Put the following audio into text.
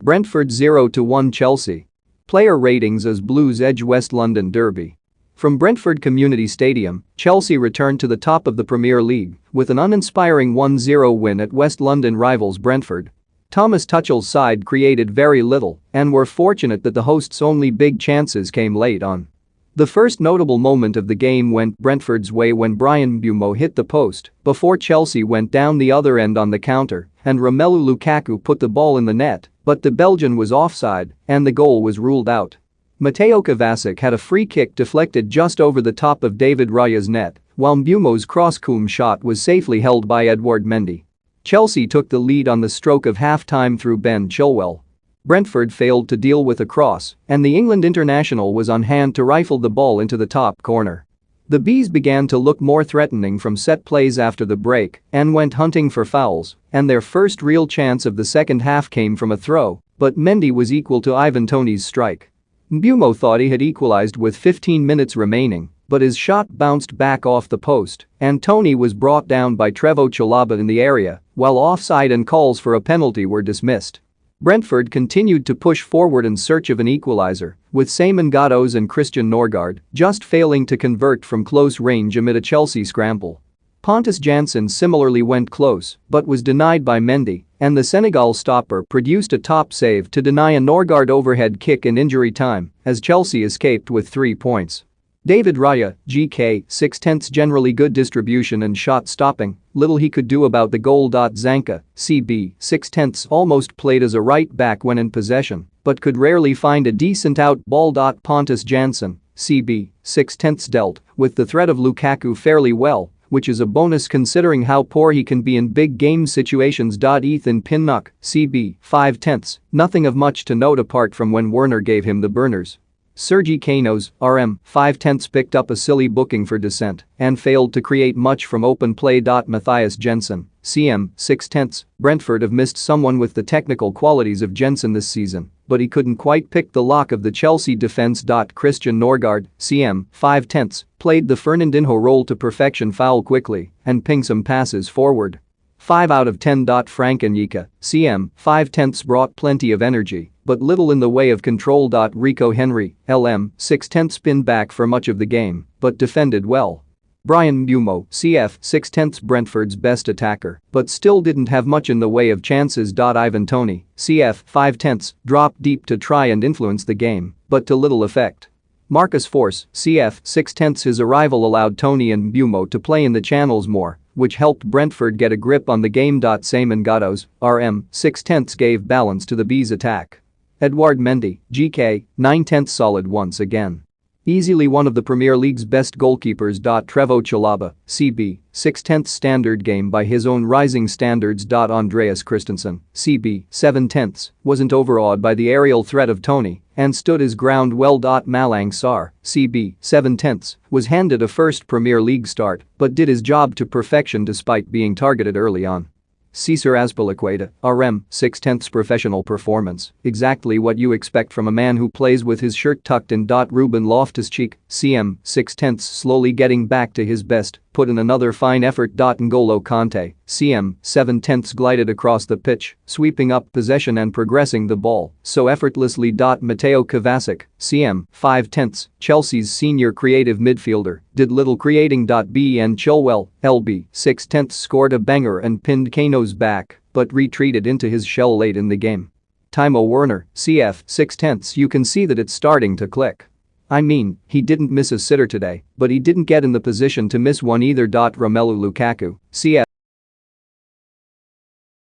Brentford 0-1 Chelsea. Player ratings as Blues edge West London derby. From Brentford Community Stadium, Chelsea returned to the top of the Premier League with an uninspiring 1-0 win at West London rivals Brentford. Thomas Tuchel's side created very little and were fortunate that the hosts' only big chances came late on. The first notable moment of the game went Brentford's way when Bryan Mbeumo hit the post before Chelsea went down the other end on the counter and Romelu Lukaku put the ball in the net, but the Belgian was offside and the goal was ruled out. Mateo Kovacic had a free kick deflected just over the top of David Raya's net, while Mbeumo's cross-coom shot was safely held by Edouard Mendy. Chelsea took the lead on the stroke of half-time through Ben Chilwell. Brentford failed to deal with a cross, and the England international was on hand to rifle the ball into the top corner. The Bees began to look more threatening from set plays after the break and went hunting for fouls, and their first real chance of the second half came from a throw, but Mendy was equal to Ivan Toney's strike. Mbeumo thought he had equalized with 15 minutes remaining, but his shot bounced back off the post and Toney was brought down by Trevoh Chalobah in the area, while offside and calls for a penalty were dismissed. Brentford continued to push forward in search of an equalizer, with Simon Ghoddos and Christian Norgard just failing to convert from close range amid a Chelsea scramble. Pontus Jansson similarly went close but was denied by Mendy, and the Senegal stopper produced a top save to deny a Norgard overhead kick in injury time as Chelsea escaped with 3 points. David Raya, GK, 6/10 generally good distribution and shot stopping, little he could do about the goal. Zanka, CB, 6/10 almost played as a right back when in possession, but could rarely find a decent out ball. Pontus Jansson, CB, 6/10 dealt with the threat of Lukaku fairly well, which is a bonus considering how poor he can be in big game situations. Ethan Pinnock, CB, 5/10, nothing of much to note apart from when Werner gave him the burners. Sergi Canos, RM, 5/10 picked up a silly booking for dissent and failed to create much from open play. Matthias Jensen, CM, 6/10, Brentford have missed someone with the technical qualities of Jensen this season, but he couldn't quite pick the lock of the Chelsea defense. Christian Norgard, CM, 5/10, played the Fernandinho role to perfection, foul quickly and ping some passes forward. 5 out of 10. Frank Onyeka, CM, 5/10 brought plenty of energy, but little in the way of control. Rico Henry, LM, 6/10 pinned back for much of the game, but defended well. Bryan Mbeumo, CF, 6/10 Brentford's best attacker, but still didn't have much in the way of chances. Ivan Toney, CF, 5/10 dropped deep to try and influence the game, but to little effect. Marcus Forss, CF, 6/10 his arrival allowed Toney and Mbeumo to play in the channels more, which helped Brentford get a grip on the game. Simon Ghoddos, RM, 6/10 gave balance to the Bees' attack. Edouard Mendy, GK, 9/10 solid once again. Easily one of the Premier League's best goalkeepers. Trevoh Chalobah, CB, 6/10 standard game by his own rising standards. Andreas Christensen, CB, 7/10, wasn't overawed by the aerial threat of Toney and stood his ground well. Malang Sarr, CB, 7/10, was handed a first Premier League start but did his job to perfection despite being targeted early on. Cesar Azpilicueta, RM, 6/10 professional performance, exactly what you expect from a man who plays with his shirt tucked in. Ruben Loftus-Cheek, CM, 6/10 slowly getting back to his best, put in another fine effort. N'Golo Kante, CM, 7/10 glided across the pitch, sweeping up possession and progressing the ball so effortlessly. Mateo Kovacic, CM, 5/10, Chelsea's senior creative midfielder, did little creating. Ben Chilwell, LB, 6/10 scored a banger and pinned Kano's back, but retreated into his shell late in the game. Timo Werner, CF, 6/10 you can see that it's starting to click. I mean, he didn't miss a sitter today, but he didn't get in the position to miss one either. Romelu Lukaku, CF